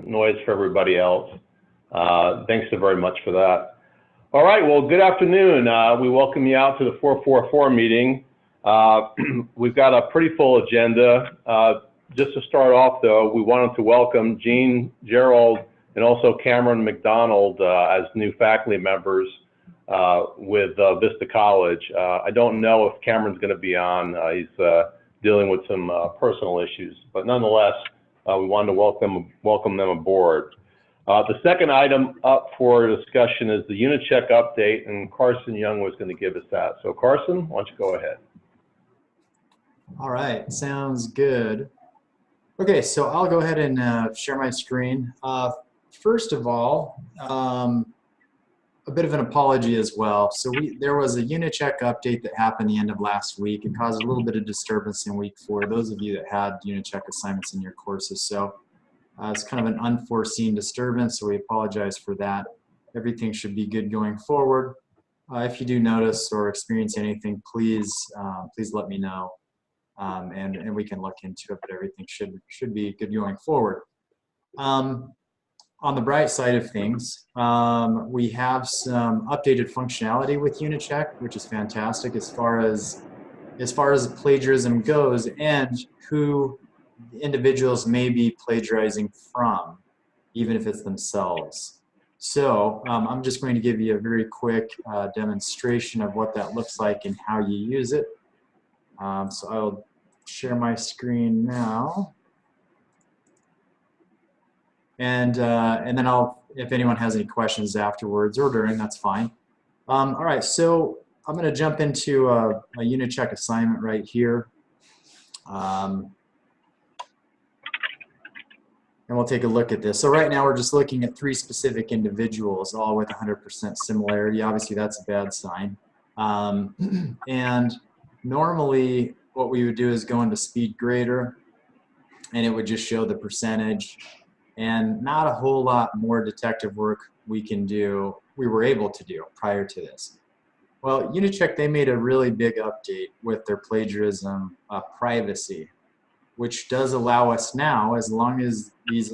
noise for everybody else. Thanks so very much for that. All right, well, good afternoon. We welcome you out to the 444 meeting. We've got a pretty full agenda. Just to start off, though, we wanted to welcome Jean Gerald and also Cameron McDonald as new faculty members with Vista College. I don't know if Cameron's going to be on. He's dealing with some personal issues, but nonetheless, we wanted to welcome them aboard. The second item up for discussion is the UniCheck update, and Carson Young was going to give us that. So Carson, why don't you go ahead? All right, sounds good. Okay, so I'll go ahead and share my screen. First of all, a bit of an apology as well. So there was a UniCheck update that happened the end of last week. It caused a little bit of disturbance in week 4, those of you that had UniCheck assignments in your courses. So it's kind of an unforeseen disturbance, so we apologize for that. Everything should be good going forward. If you do notice or experience anything, please let me know, and we can look into it, but everything should be good going forward. On the bright side of things, we have some updated functionality with UniCheck, which is fantastic as far as plagiarism goes and who individuals may be plagiarizing from, even if it's themselves. So I'm just going to give you a very quick demonstration of what that looks like and how you use it. So I'll share my screen now. And then if anyone has any questions afterwards or during, that's fine. All right, so I'm going to jump into a UniCheck assignment right here. And we'll take a look at this. So right now we're just looking at 3 specific individuals, all with 100% similarity. Obviously that's a bad sign. And normally what we would do is go into SpeedGrader, and it would just show the percentage. And not a whole lot more detective work we were able to do prior to this. Well, UniCheck, they made a really big update with their plagiarism privacy, which does allow us now, as long as these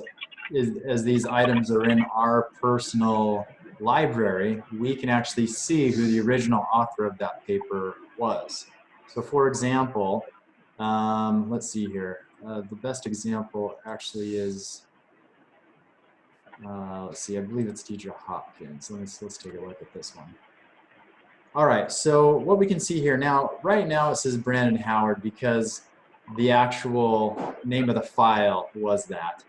items are in our personal library, we can actually see who the original author of that paper was. So for example, let's see here. The best example actually is, let's see, I believe it's Deidre Hopkins. Let's take a look at this one. All right, so what we can see here now, right now it says Brandon Howard because the actual name of the file was that.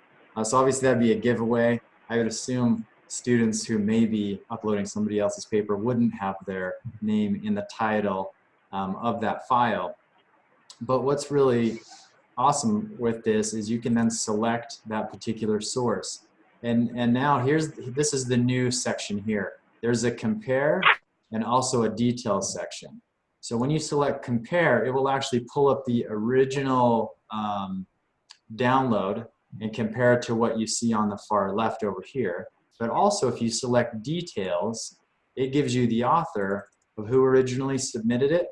So obviously that'd be a giveaway. I would assume students who may be uploading somebody else's paper wouldn't have their name in the title of that file. But what's really awesome with this is you can then select that particular source. And now this is the new section here. There's a compare and also a details section. So when you select compare, it will actually pull up the original download and compare it to what you see on the far left over here. But also if you select details, it gives you the author of who originally submitted it.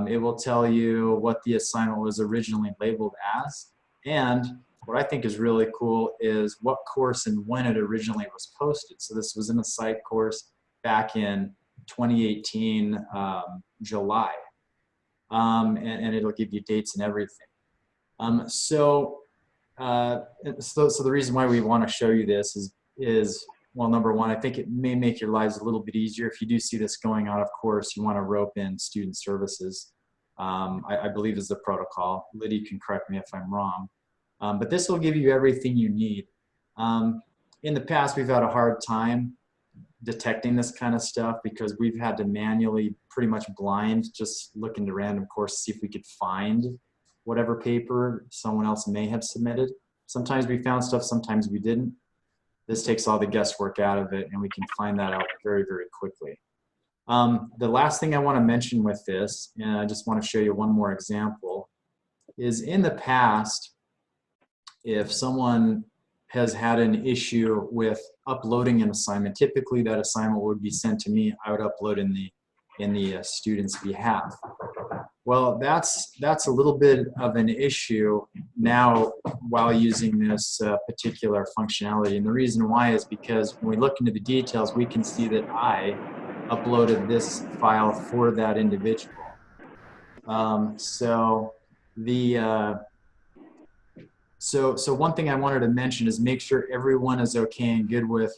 It will tell you what the assignment was originally labeled as, and what I think is really cool is what course and when it originally was posted. So this was in a psych course back in 2018, July. And it'll give you dates and everything. So the reason why we want to show you this is, well, number one, I think it may make your lives a little bit easier. If you do see this going on, of course, you want to rope in student services, I believe is the protocol. Liddy can correct me if I'm wrong. But this will give you everything you need. In the past, we've had a hard time detecting this kind of stuff because we've had to manually pretty much blind, just look into random courses, see if we could find whatever paper someone else may have submitted. Sometimes we found stuff, sometimes we didn't. This takes all the guesswork out of it, and we can find that out very, very quickly. The last thing I want to mention with this, and I just want to show you one more example, is in the past, if someone has had an issue with uploading an assignment, typically that assignment would be sent to me. I would upload in the student's behalf. Well, that's a little bit of an issue now while using this particular functionality. And the reason why is because when we look into the details, we can see that I uploaded this file for that individual. So one thing I wanted to mention is make sure everyone is okay and good with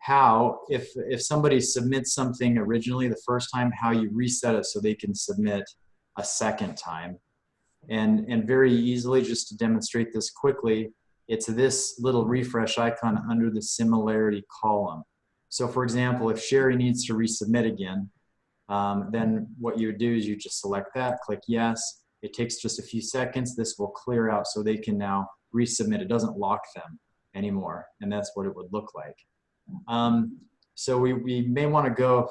how, if somebody submits something originally the first time, how you reset it so they can submit a second time. And very easily, just to demonstrate this quickly, it's this little refresh icon under the similarity column. So for example, if Sherry needs to resubmit again, then what you would do is you just select that, click yes. It takes just a few seconds. This will clear out so they can now resubmit. It doesn't lock them anymore, and that's what it would look like. So we may want to go,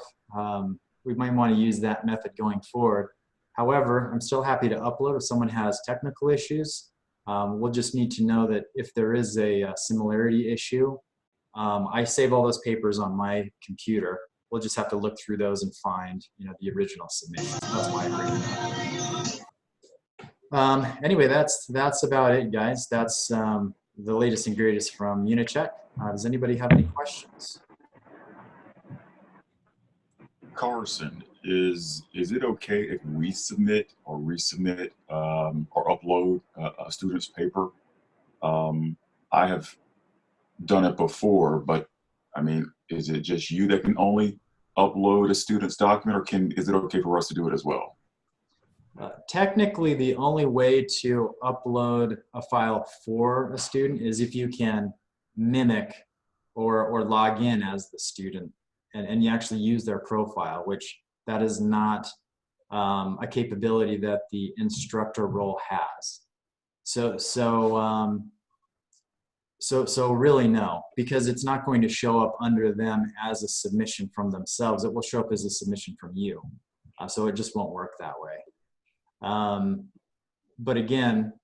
we might want to use that method going forward. However, I'm still happy to upload if someone has technical issues. We'll just need to know that if there is a similarity issue, I save all those papers on my computer. We'll just have to look through those and find, the original submissions. That's why I bring it up. Anyway, that's about it, guys. That's the latest and greatest from UniCheck. Does anybody have any questions? Carson, is it okay if we submit or resubmit or upload a student's paper? I have done it before, but I mean, is it just you that can only upload a student's document, or is it okay for us to do it as well? Technically, the only way to upload a file for a student is if you can mimic or log in as the student and you actually use their profile, which that is not a capability that the instructor role has. So really no, because it's not going to show up under them as a submission from themselves. It will show up as a submission from you. So it just won't work that way. But again,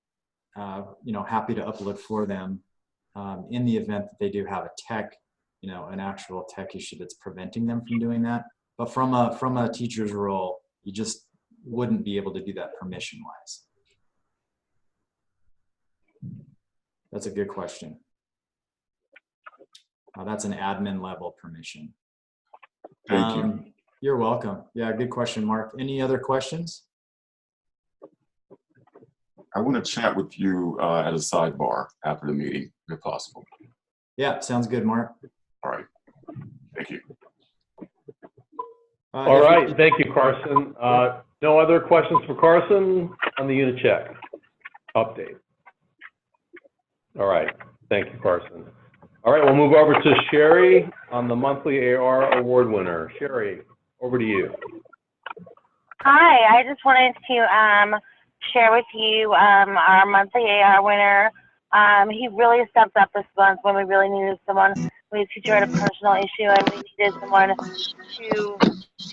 happy to upload for them in the event that they do have a tech, an actual tech issue that's preventing them from doing that. But from a teacher's role, you just wouldn't be able to do that permission-wise. That's a good question. That's an admin level permission. Thank you. You're welcome. Yeah, good question, Mark. Any other questions? I want to chat with you at a sidebar after the meeting, if possible. Yeah, sounds good, Mark. All right. Thank you. All right. Thank you, Carson. No other questions for Carson on the UniCheck update? All right. Thank you, Carson. All right, we'll move over to Sherry on the monthly AR award winner. Sherry, over to you. Hi, I just wanted to share with you our monthly AR winner. He really stepped up this month when we really needed someone. We teacher had a personal issue and we needed someone to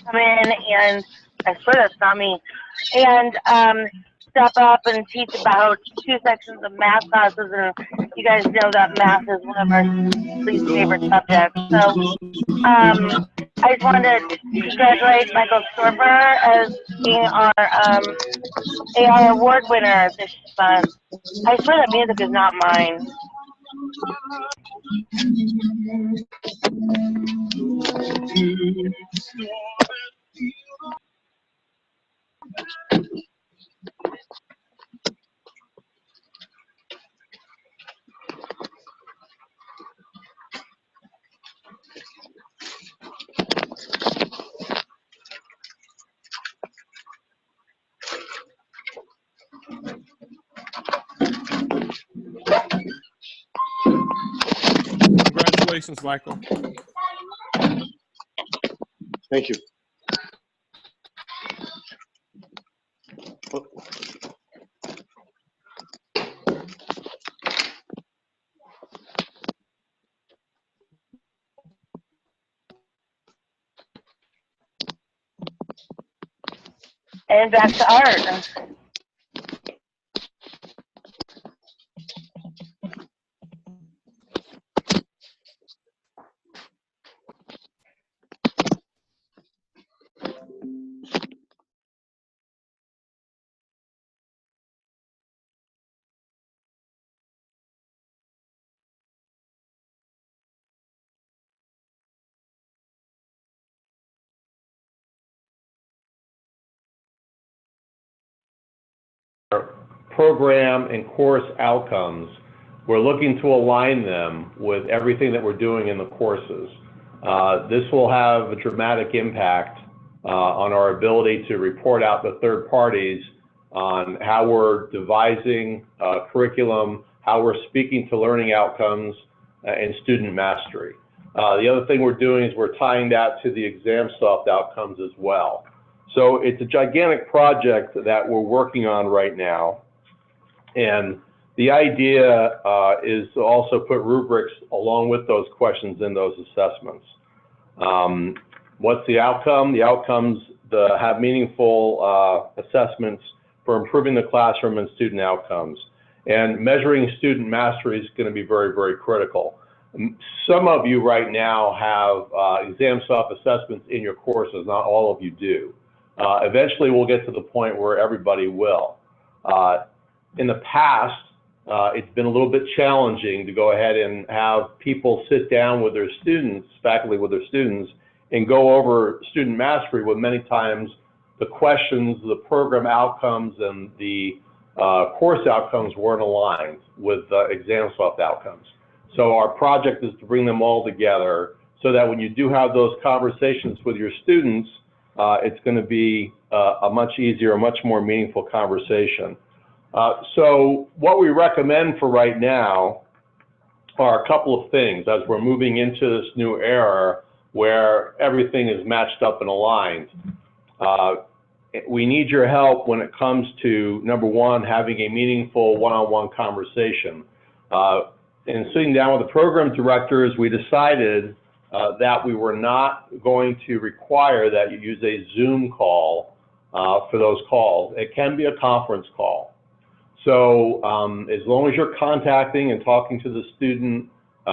come in and, I swear that's not me, and step up and teach about 2 sections of math classes, and you guys know that math is one of our least favorite subjects. So I just wanted to congratulate Michael Storber as being our AR award winner this month. I swear that music is not mine. Congratulations, Michael. Thank you. And back to Art. program and course outcomes, we're looking to align them with everything that we're doing in the courses. This will have a dramatic impact on our ability to report out to third parties on how we're devising curriculum, how we're speaking to learning outcomes and student mastery. The other thing we're doing is we're tying that to the ExamSoft outcomes as well. So it's a gigantic project that we're working on right now. And the idea is to also put rubrics along with those questions in those assessments. What's the outcome? The outcomes have meaningful assessments for improving the classroom and student outcomes. And measuring student mastery is going to be very, very critical. Some of you right now have ExamSoft assessments in your courses, not all of you do. Eventually we'll get to the point where everybody will. In the past, it's been a little bit challenging to go ahead and have people sit down with their students, faculty with their students, and go over student mastery when many times the questions, the program outcomes, and the course outcomes weren't aligned with ExamSoft outcomes. So our project is to bring them all together so that when you do have those conversations with your students, it's going to be a much easier, much more meaningful conversation. So what we recommend for right now are a couple of things as we're moving into this new era where everything is matched up and aligned. We need your help when it comes to, number one, having a meaningful one-on-one conversation. In sitting down with the program directors, we decided that we were not going to require that you use a Zoom call for those calls. It can be a conference call. So as long as you're contacting and talking to the student,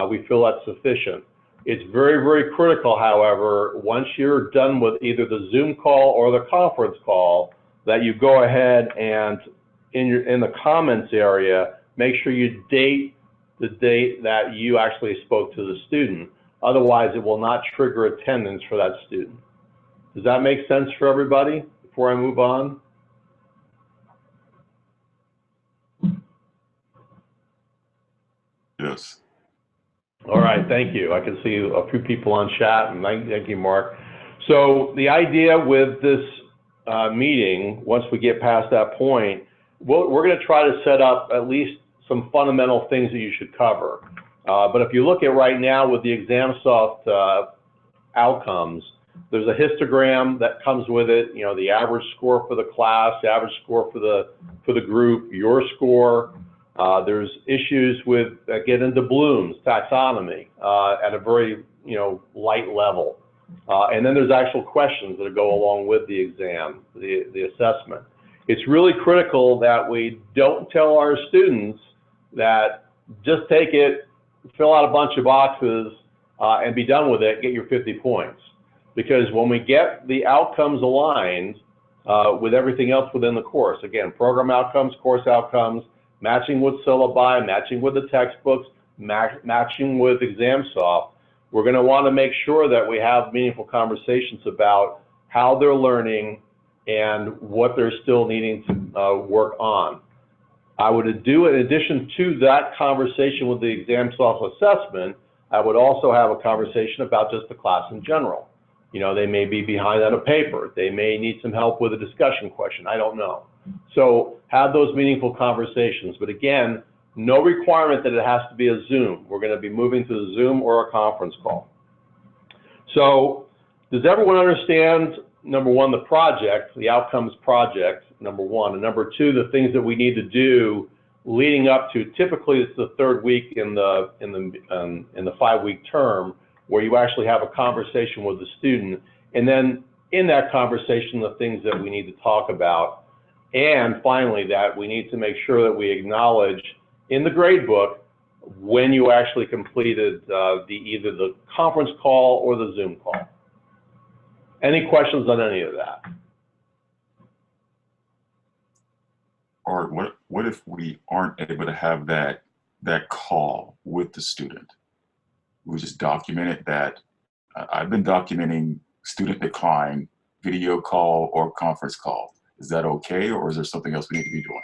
we feel that's sufficient. It's very, very critical, however, once you're done with either the Zoom call or the conference call, that you go ahead and in the comments area, make sure you date the date that you actually spoke to the student. Otherwise, it will not trigger attendance for that student. Does that make sense for everybody before I move on? Yes. All right, thank you. I can see a few people on chat, and thank you, Mark. So the idea with this meeting, once we get past that point, we're going to try to set up at least some fundamental things that you should cover. But if you look at right now with the ExamSoft outcomes, there's a histogram that comes with it. You know, the average score for the class, the average score for the group, your score. There's issues with getting into Bloom's taxonomy at a very light level, and then there's actual questions that go along with the exam, the assessment. It's really critical that we don't tell our students that just take it, fill out a bunch of boxes, and be done with it, get your 50 points. Because when we get the outcomes aligned with everything else within the course, again, program outcomes, course outcomes, matching with syllabi, matching with the textbooks, matching with ExamSoft, we're going to want to make sure that we have meaningful conversations about how they're learning and what they're still needing to work on. I would do, in addition to that conversation with the ExamSoft assessment, I would also have a conversation about just the class in general. You know, they may be behind on a paper. They may need some help with a discussion question. I don't know. So have those meaningful conversations. But again, no requirement that it has to be a Zoom. We're going to be moving to the Zoom or a conference call. So does everyone understand, number one, the project, the outcomes project, number one, and number two, the things that we need to do leading up to, typically it's the third week in the 5-week term, where you actually have a conversation with the student, and then in that conversation, the things that we need to talk about. And finally, that we need to make sure that we acknowledge in the grade book when you actually completed either the conference call or the Zoom call. Any questions on any of that? Or what if we aren't able to have that call with the student? We just documented that. I've been documenting student decline, video call or conference call. Is that okay, or is there something else we need to be doing?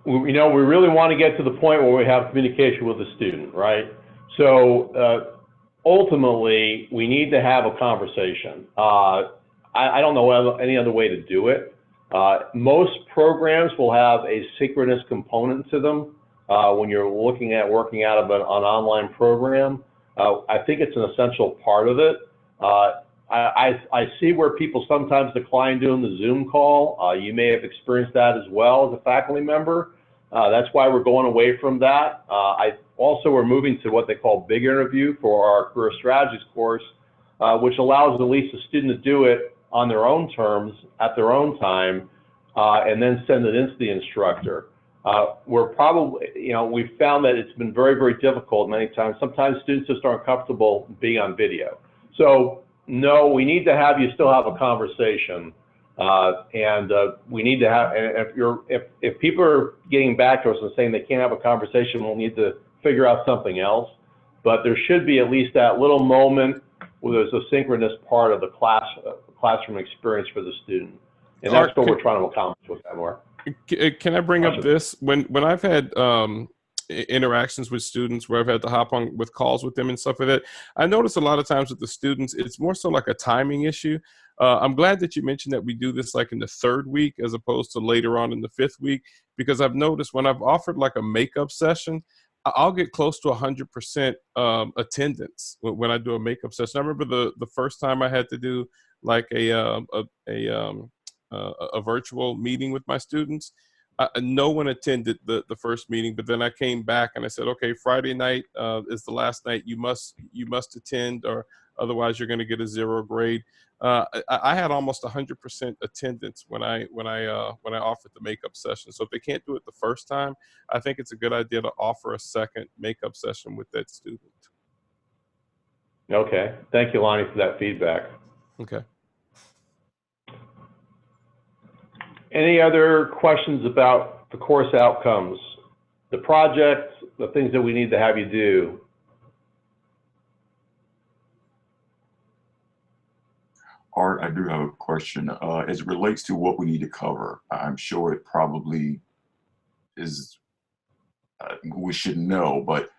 we really want to get to the point where we have communication with the student, right? So ultimately, we need to have a conversation. I don't know any other way to do it. Most programs will have a synchronous component to them when you're looking at working out of an online program. I think it's an essential part of it. I see where people sometimes decline doing the Zoom call. You may have experienced that as well as a faculty member. That's why we're going away from that. We're moving to what they call Big Interview for our Career Strategies course, which allows at least the student to do it on their own terms, at their own time, and then send it into the instructor. We're probably, we've found that it's been very, very difficult many times. Sometimes students just aren't comfortable being on video. So no, we need to have you still have a conversation. We need to have, and if people are getting back to us and saying they can't have a conversation, we'll need to figure out something else. But there should be at least that little moment where there's a synchronous part of the classroom experience for the student. And that's what we're trying to accomplish with that, Mark. Can I bring up this? When I've had interactions with students where I've had to hop on with calls with them and stuff like that, I notice a lot of times with the students, it's more so like a timing issue. I'm glad that you mentioned that we do this like in the 3rd week as opposed to later on in the 5th week, because I've noticed when I've offered like a makeup session, I'll get close to 100% attendance when I do a makeup session. I remember the first time I had to do like a virtual meeting with my students. No one attended the first meeting, but then I came back and I said, okay, Friday night is the last night. You must attend, or otherwise you're going to get a 0 grade. I had almost 100% attendance when I offered the makeup session. So if they can't do it the first time, I think it's a good idea to offer a second makeup session with that student. Okay, thank you, Lonnie, for that feedback. Okay. Any other questions about the course outcomes, the project, the things that we need to have you do? Art, I do have a question. As it relates to what we need to cover, I'm sure it probably is, we should know, but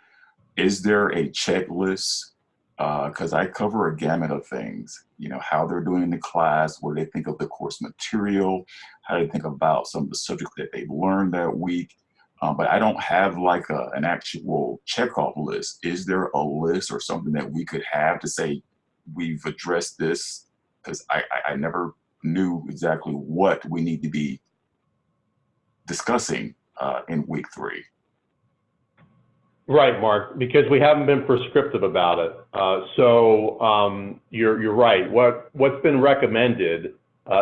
is there a checklist? Because I cover a gamut of things, how they're doing in the class, what they think of the course material, how they think about some of the subjects that they've learned that week. But I don't have like an actual checkoff list. Is there a list or something that we could have to say, we've addressed this? Because I never knew exactly what we need to be discussing in week 3. Right, Mark, because we haven't been prescriptive about it. You're right. What's been recommended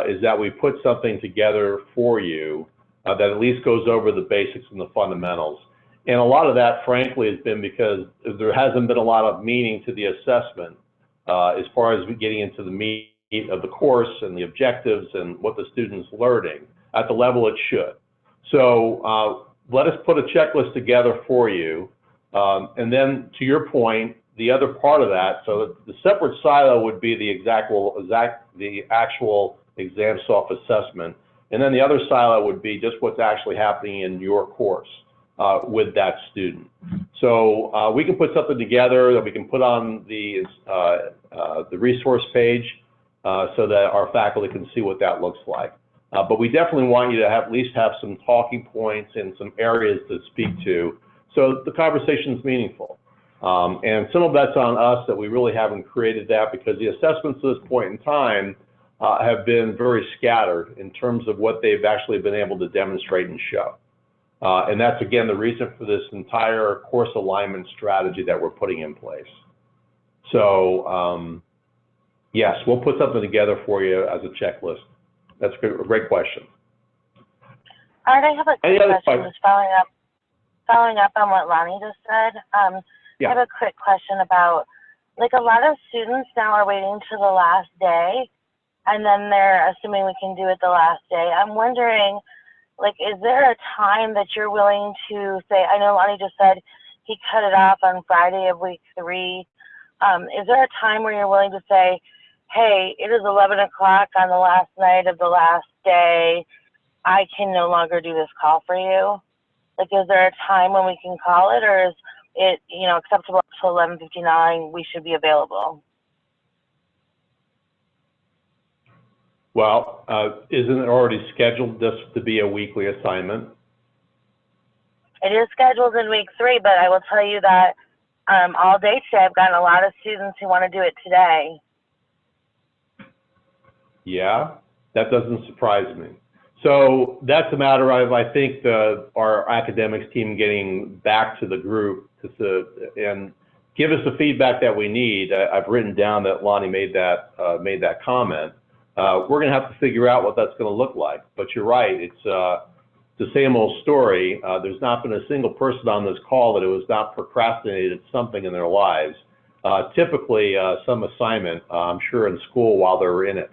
is that we put something together for you that at least goes over the basics and the fundamentals. And a lot of that, frankly, has been because there hasn't been a lot of meaning to the assessment as far as getting into the meat of the course and the objectives and what the student's learning at the level it should. So let us put a checklist together for you. And then to your point, the other part of that, so the separate silo would be the actual exam self-assessment. And then the other silo would be just what's actually happening in your course with that student. So we can put something together that we can put on the resource page so that our faculty can see what that looks like. But we definitely want you to at least have some talking points and some areas to speak to, so the conversation is meaningful. And some of that's on us that we really haven't created that, because the assessments to this point in time have been very scattered in terms of what they've actually been able to demonstrate and show. And that's, again, the reason for this entire course alignment strategy that we're putting in place. So yes, we'll put something together for you as a checklist. That's a great question. Art, I have a quick question, just following up on what Lonnie just said. Yeah. I have a quick question about, like, a lot of students now are waiting to the last day, and then they're assuming we can do it the last day. I'm wondering, like, is there a time that you're willing to say, I know Lonnie just said he cut it off on Friday of week 3. Is there a time where you're willing to say, hey, it is 11 o'clock on the last night of the last day, I can no longer do this call for you? Like, is there a time when we can call it, or is it, acceptable till 11:59? We should be available. Well, isn't it already scheduled just to be a weekly assignment? It is scheduled in week 3, but I will tell you that all day today, I've gotten a lot of students who want to do it today. Yeah, that doesn't surprise me. So that's a matter of, I think, our academics team getting back to the group and give us the feedback that we need. I've written down that Lonnie made that comment. We're going to have to figure out what that's going to look like. But you're right, it's the same old story. There's not been a single person on this call that was not procrastinated something in their lives. Typically, some assignment, I'm sure, in school while they're in it.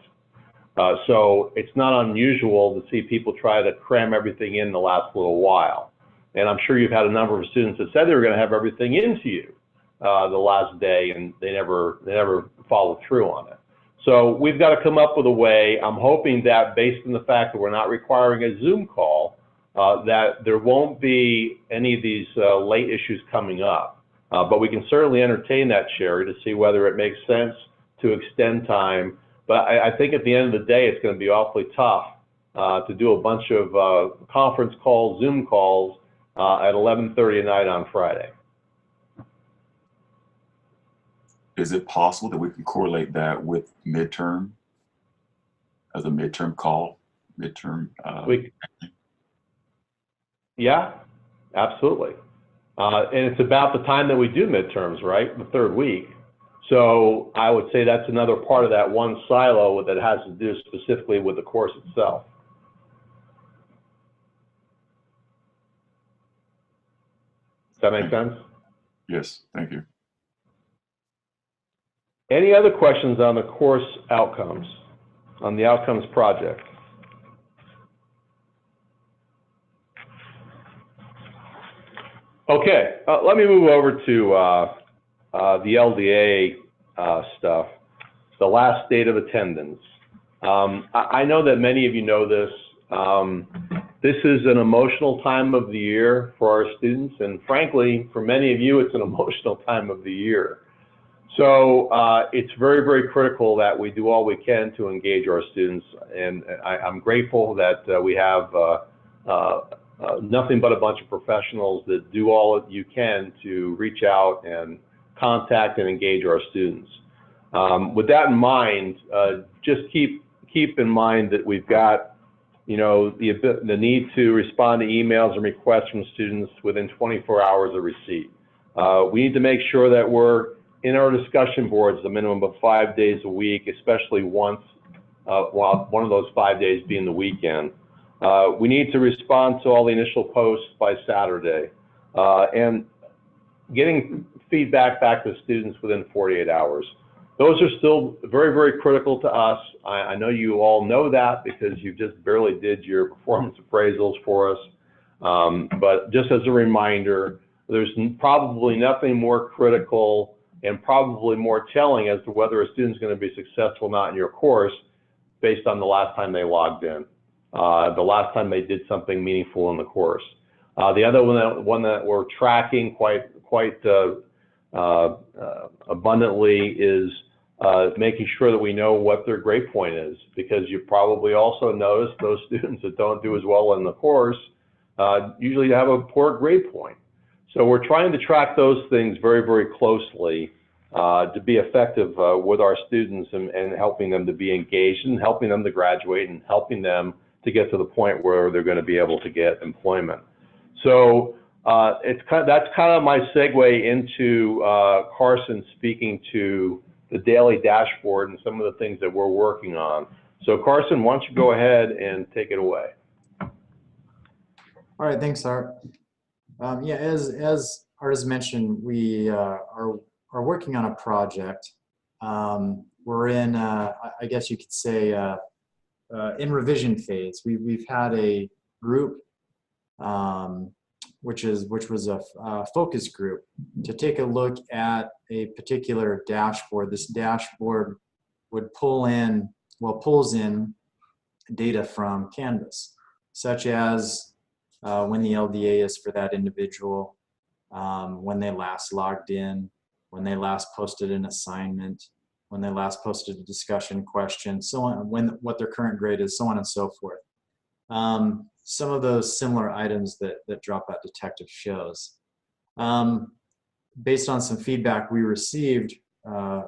So it's not unusual to see people try to cram everything in the last little while. And I'm sure you've had a number of students that said they were going to have everything into you the last day, and they never followed through on it. So we've got to come up with a way. I'm hoping that, based on the fact that we're not requiring a Zoom call, that there won't be any of these late issues coming up. But we can certainly entertain that, Sherry, to see whether it makes sense to extend time. But I think at the end of the day, it's going to be awfully tough to do a bunch of conference calls, Zoom calls at 11:30 at night on Friday. Is it possible that we can correlate that with midterm as a midterm call? Yeah, absolutely. And it's about the time that we do midterms, right? The third week. So I would say that's another part of that one silo that has to do specifically with the course itself. Does that make sense? Yes, thank you. Any other questions on the course outcomes, on the outcomes project? Okay, let me move over to the LDA stuff, the last date of attendance. I know that many of you know this. This is an emotional time of the year for our students, and frankly, for many of you, it's an emotional time of the year. So it's very, very critical that we do all we can to engage our students, and I'm grateful that we have nothing but a bunch of professionals that do all that you can to reach out and contact and engage our students. With that in mind, just keep in mind that we've got, the need to respond to emails and requests from students within 24 hours of receipt. We need to make sure that we're in our discussion boards a minimum of 5 days a week, especially once, one of those 5 days being the weekend. We need to respond to all the initial posts by Saturday, and getting feedback back to students within 48 hours. Those are still very, very critical to us. I know you all know that because you just barely did your performance appraisals for us. But just as a reminder, there's probably nothing more critical and probably more telling as to whether a student's going to be successful or not in your course based on the last time they logged in, the last time they did something meaningful in the course. The other one that we're tracking quite abundantly is making sure that we know what their grade point is, because you probably also noticed those students that don't do as well in the course usually have a poor grade point. So we're trying to track those things very, very closely to be effective with our students and helping them to be engaged and helping them to graduate and helping them to get to the point where they're going to be able to get employment. So that's kind of my segue into Carson speaking to the daily dashboard and some of the things that we're working on. So Carson, why don't you go ahead and take it away? All right, thanks, Art. Yeah, as Art has mentioned, we are working on a project. We're in, I guess you could say, in revision phase. We've had a group, which was a focus group, to take a look at a particular dashboard. This dashboard would pulls in data from Canvas, such as when the LDA is for that individual, when they last logged in, when they last posted an assignment, when they last posted a discussion question, so on, what their current grade is, so on and so forth. Some of those similar items that Dropout Detective shows. Based on some feedback we received,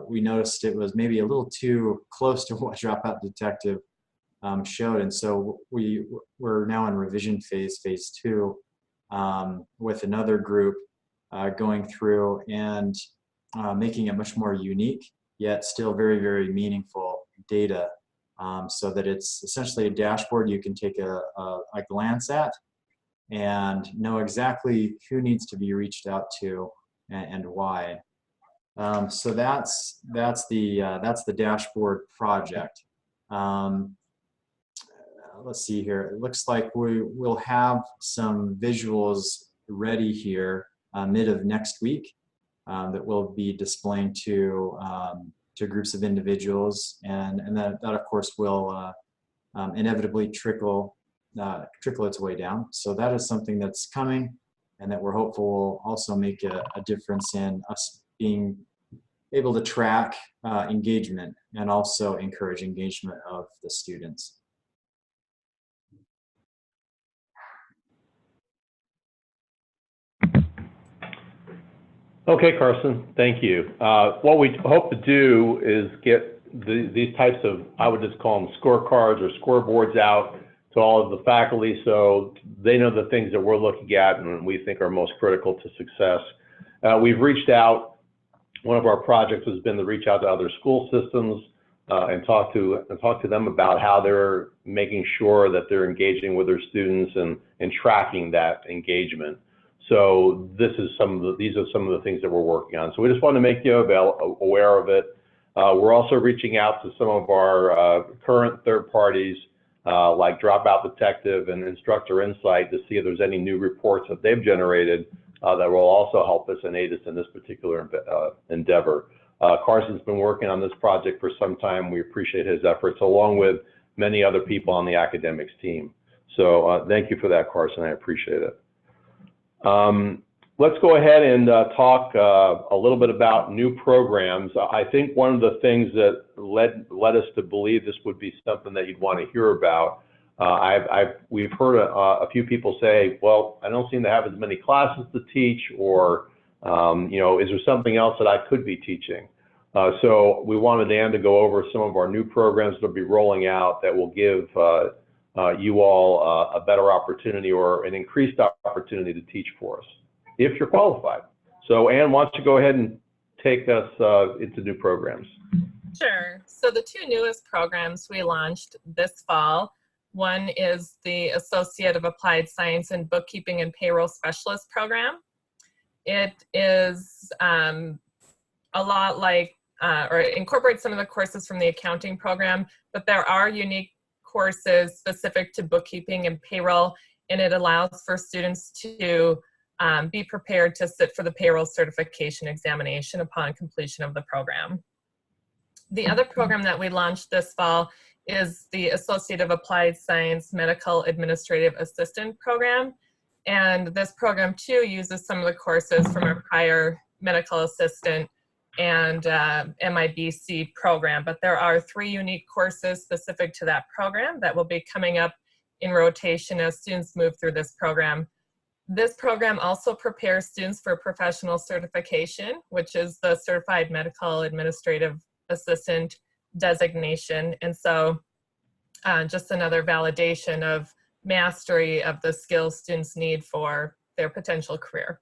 we noticed it was maybe a little too close to what Dropout Detective showed, and so we're now in revision phase 2, with another group going through and making it much more unique, yet still very, very meaningful data, so that it's essentially a dashboard you can take a glance at and know exactly who needs to be reached out to and why. So that's the dashboard project. Let's see here. It looks like we'll have some visuals ready here mid of next week that we'll be displaying to groups of individuals, and that of course will inevitably trickle its way down. So that is something that's coming, and that we're hopeful will also make a difference in us being able to track engagement and also encourage engagement of the students. Okay, Carson, thank you. What we hope to do is get these types of, I would just call them scorecards or scoreboards out to all of the faculty so they know the things that we're looking at and we think are most critical to success. We've reached out. One of our projects has been to reach out to other school systems and talk to them about how they're making sure that they're engaging with their students and tracking that engagement. So these are some of the things that we're working on. So we just want to make you aware of it. We're also reaching out to some of our current third parties like Dropout Detective and Instructor Insight to see if there's any new reports that they've generated that will also help us and aid us in this particular endeavor. Carson's been working on this project for some time. We appreciate his efforts, along with many other people on the academics team. So thank you for that, Carson. I appreciate it. Let's go ahead and talk a little bit about new programs. I think one of the things that led us to believe this would be something that you'd want to hear about, we've heard a few people say, well, I don't seem to have as many classes to teach, or you know, is there something else that I could be teaching? So we wanted Dan to go over some of our new programs that will be rolling out that will give you all a better opportunity or an increased opportunity to teach for us, if you're qualified. So Ann, why don't you go ahead and take us into new programs? Sure. So the two newest programs we launched this fall, one is the Associate of Applied Science in Bookkeeping and Payroll Specialist program. It is a lot like, or it incorporates some of the courses from the accounting program, but there are unique courses specific to bookkeeping and payroll, and it allows for students to be prepared to sit for the payroll certification examination upon completion of the program. The other program that we launched this fall is the Associate of Applied Science Medical Administrative Assistant program. And this program too uses some of the courses from our prior medical assistant and MIBC program, but there are 3 unique courses specific to that program that will be coming up in rotation as students move through this program. This program also prepares students for professional certification, which is the Certified Medical Administrative Assistant designation. And so just another validation of mastery of the skills students need for their potential career.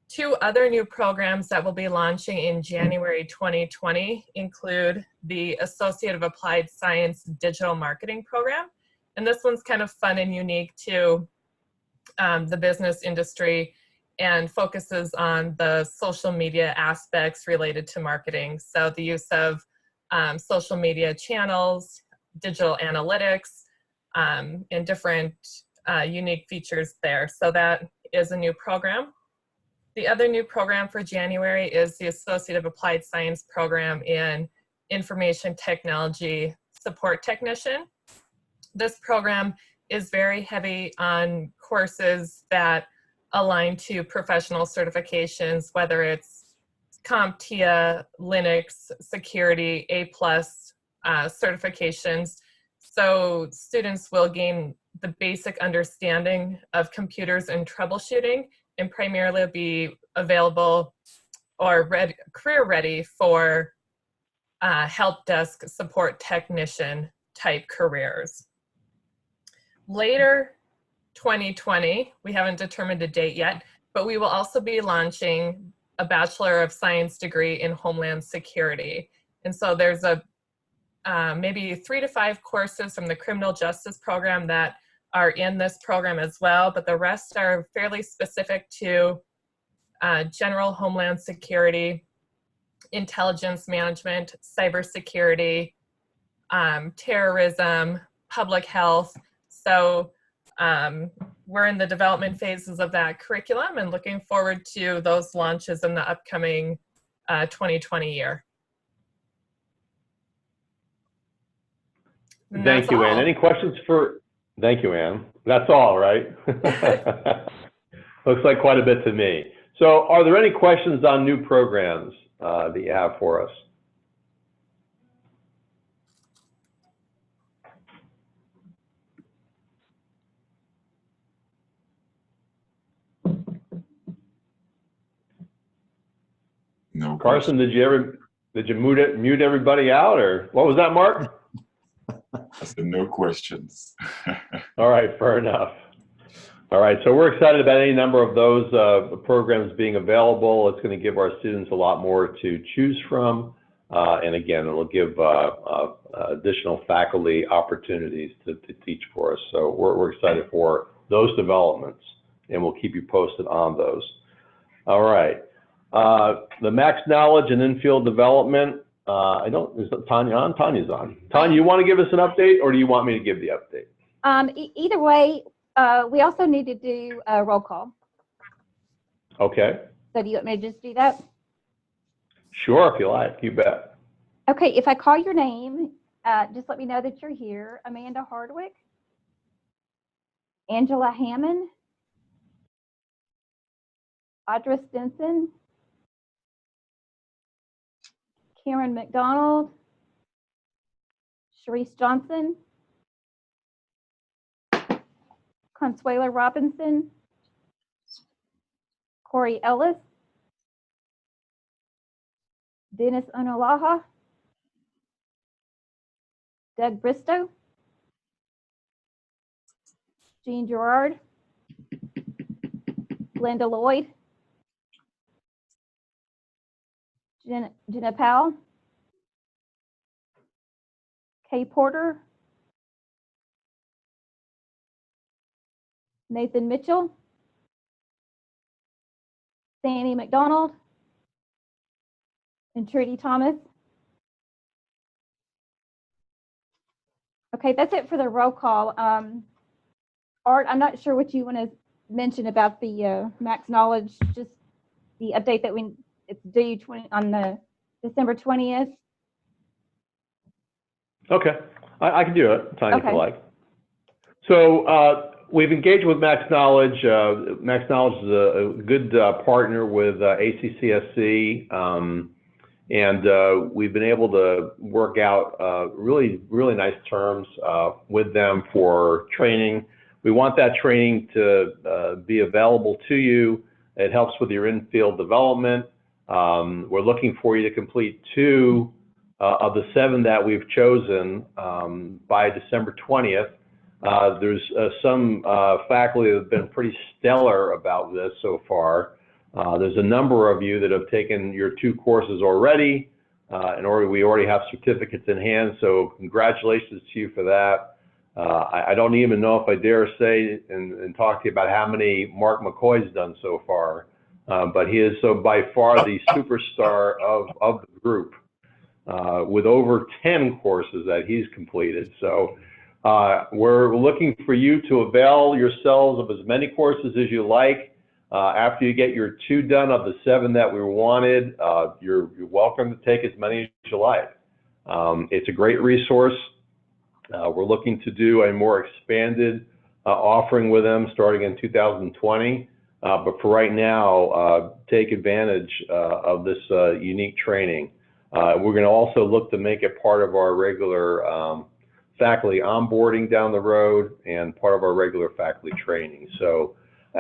2 other new programs that will be launching in January 2020 include the Associate of Applied Science Digital Marketing program. And this one's kind of fun and unique to the business industry and focuses on the social media aspects related to marketing. So the use of social media channels, digital analytics, and different unique features there. So that is a new program. The other new program for January is the Associate of Applied Science program in Information Technology Support Technician. This program is very heavy on courses that align to professional certifications, whether it's CompTIA, Linux, security, A+ certifications. So students will gain the basic understanding of computers and troubleshooting, and primarily be available or career ready for help desk support technician type careers. Later 2020, we haven't determined a date yet, but we will also be launching a Bachelor of Science degree in Homeland Security. And so there's maybe 3 to 5 courses from the criminal justice program that are in this program as well, but the rest are fairly specific to general Homeland Security, intelligence management, cybersecurity, terrorism, public health. So we're in the development phases of that curriculum and looking forward to those launches in the upcoming 2020 year. And Thank you, Ann. Any questions for, thank you, Ann. That's all, right? Looks like quite a bit to me. So are there any questions on new programs that you have for us? No. Carson, did you mute everybody out, or what was that, Mark? I said no questions. All right, fair enough. All right, so we're excited about any number of those programs being available. It's going to give our students a lot more to choose from. And again, it'll give additional faculty opportunities to teach for us. So we're excited for those developments, and we'll keep you posted on those. All right. The Max Knowledge and in-field development. Is Tanya on? Tanya's on. Tanya, you want to give us an update, or do you want me to give the update? Either way, we also need to do a roll call. Okay. So do you want me to just do that? Sure, if you like. You bet. Okay, if I call your name, just let me know that you're here. Amanda Hardwick, Angela Hammond, Audra Stinson, Karen McDonald, Sharice Johnson, Consuela Robinson, Corey Ellis, Dennis Onolaha, Doug Bristow, Jean Gerard, Glenda Lloyd, Jenna Powell, Kay Porter, Nathan Mitchell, Sandy McDonald, and Trudy Thomas. Okay, that's it for the roll call. Art, I'm not sure what you want to mention about the Max Knowledge, just the update that it's due on the December 20th. Okay, I can do it, Tanya, Okay. if you like. So we've engaged with Max Knowledge. Max Knowledge is a good partner with ACCSC, and we've been able to work out really nice terms with them for training. We want that training to be available to you. It helps with your in-field development. We're looking for you to complete 2 of the 7 that we've chosen by December 20th. There's some faculty that have been pretty stellar about this so far. There's a number of you that have taken your 2 courses already, and we already have certificates in hand, so congratulations to you for that. I don't even know if I dare say and talk to you about how many Mark McCoy's done so far, but he is so by far the superstar of the group with over 10 courses that he's completed. So we're looking for you to avail yourselves of as many courses as you like. After you get your 2 done of the 7 that we wanted, you're welcome to take as many as you like. It's a great resource. We're looking to do a more expanded offering with them starting in 2020. But for right now, take advantage of this unique training. We're going to also look to make it part of our regular faculty onboarding down the road and part of our regular faculty training. So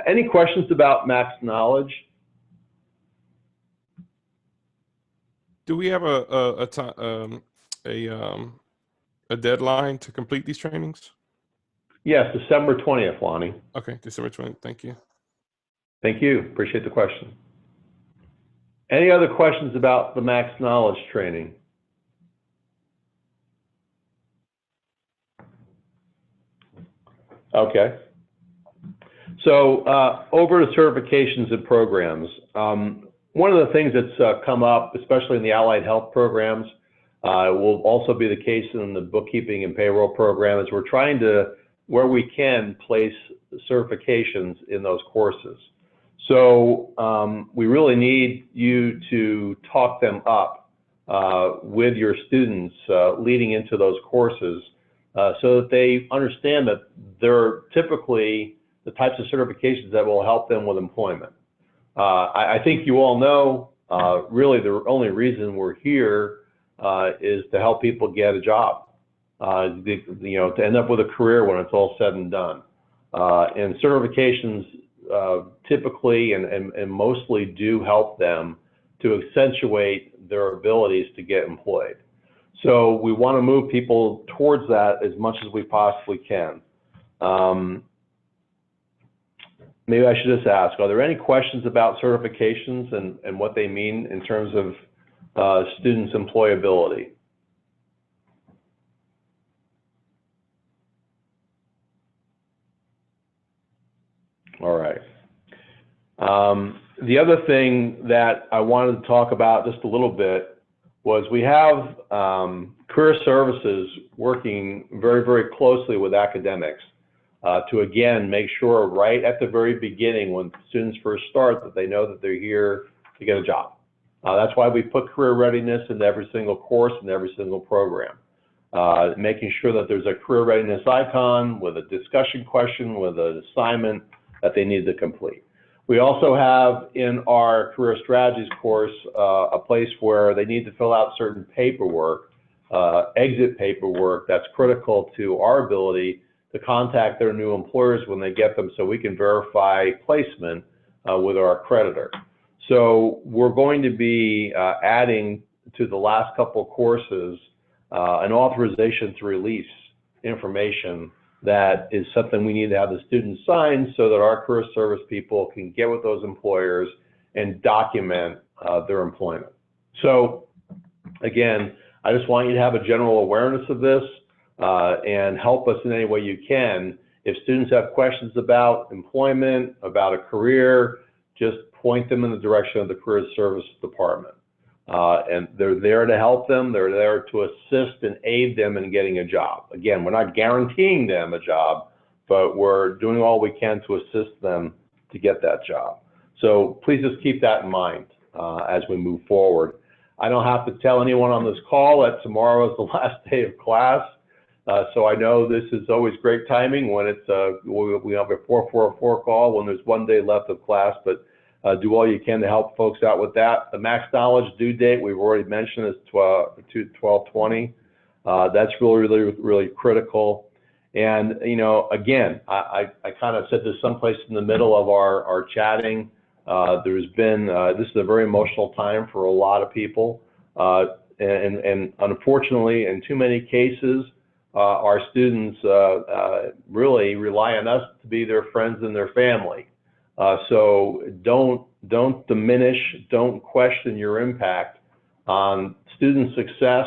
any questions about Max Knowledge? Do we have a deadline to complete these trainings? Yes, December 20th, Lonnie. Okay, December 20th. Thank you. Thank you. Appreciate the question. Any other questions about the Max Knowledge training? Okay. So over to certifications and programs. One of the things that's come up, especially in the allied health programs, will also be the case in the bookkeeping and payroll program, is we're trying to, where we can, place certifications in those courses. So we really need you to talk them up with your students leading into those courses so that they understand that they're typically the types of certifications that will help them with employment. I think you all know really the only reason we're here is to help people get a job, to end up with a career when it's all said and done. And certifications typically and mostly do help them to accentuate their abilities to get employed. So we want to move people towards that as much as we possibly can. Maybe I should just ask, are there any questions about certifications and what they mean in terms of students' employability? All right. The other thing that I wanted to talk about just a little bit was we have career services working very, very closely with academics to, again, make sure right at the very beginning when students first start that they know that they're here to get a job. That's why we put career readiness into every single course and every single program. Making sure that there's a career readiness icon with a discussion question, with an assignment that they need to complete. We also have in our career strategies course a place where they need to fill out certain paperwork, exit paperwork that's critical to our ability to contact their new employers when they get them so we can verify placement with our accreditor. So we're going to be adding to the last couple of courses an authorization to release information that is something we need to have the students sign so that our career service people can get with those employers and document their employment. So again, I just want you to have a general awareness of this and help us in any way you can. If students have questions about employment, about a career, just point them in the direction of the Career Service Department. And they're there to help them. They're there to assist and aid them in getting a job. Again, we're not guaranteeing them a job, but we're doing all we can to assist them to get that job. So please just keep that in mind as we move forward. I don't have to tell anyone on this call that tomorrow is the last day of class. So I know this is always great timing when it's we have a 444 call when there's 1 day left of class, but do all you can to help folks out with that. The Max Knowledge due date, we've already mentioned, is 12/20. That's really critical. And, again, I kind of said this someplace in the middle of our chatting. There's been, this is a very emotional time for a lot of people. And unfortunately, in too many cases, our students really rely on us to be their friends and their family. So don't diminish, don't question your impact on student success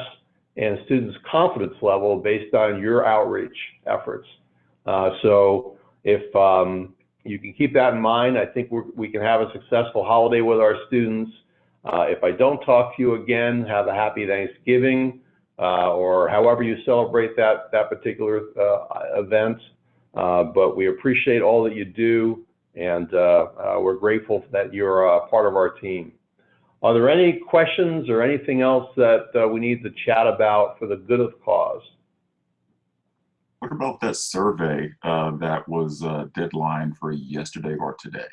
and students' confidence level based on your outreach efforts. So if you can keep that in mind, I think we can have a successful holiday with our students. If I don't talk to you again, have a happy Thanksgiving or however you celebrate that particular event. But we appreciate all that you do. And we're grateful that you're a part of our team. Are there any questions or anything else that we need to chat about for the good of the cause? What about that survey that was deadline for yesterday or today?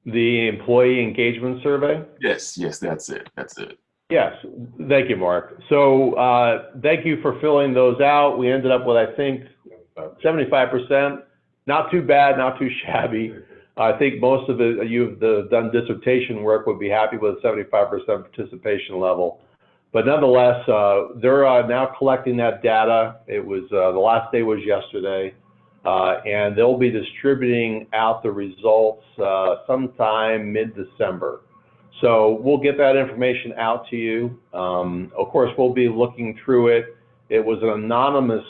The employee engagement survey? Yes, yes, that's it. That's it. Yes, thank you, Mark. So thank you for filling those out. We ended up with, I think, 75%. Not too bad, not too shabby. I think most of it, you've done dissertation work, would be happy with a 75% participation level. But nonetheless, they're now collecting that data. It was, the last day was yesterday. And they'll be distributing out the results sometime mid-December. So we'll get that information out to you. Of course, we'll be looking through it. It was an anonymous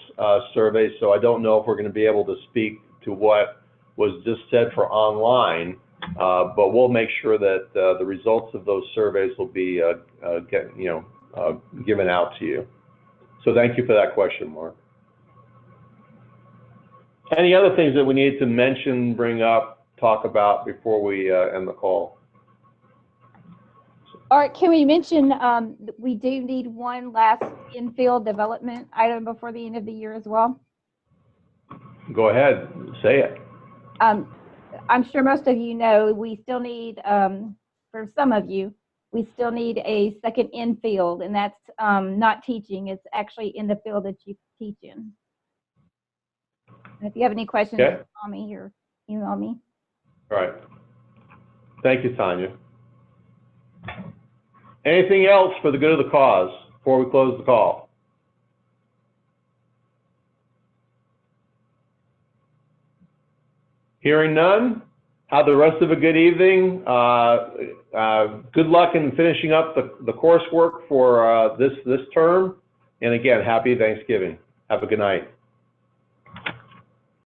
survey, so I don't know if we're going to be able to speak to what was just said for online, but we'll make sure that the results of those surveys will be given out to you. So thank you for that question, Mark. Any other things that we need to mention, bring up, talk about before we end the call? Art, can we mention we do need one last in-field development item before the end of the year as well? Go ahead, say it. I'm sure most of you know we still need, for some of you, we still need a second in-field, and that's not teaching. It's actually in the field that you teach in. And if you have any questions, Okay. call me or email me. All right. Thank you, Tanya. Anything else for the good of the cause before we close the call? Hearing none, have the rest of a good evening. Good luck in finishing up the coursework for this term. And again, happy Thanksgiving. Have a good night.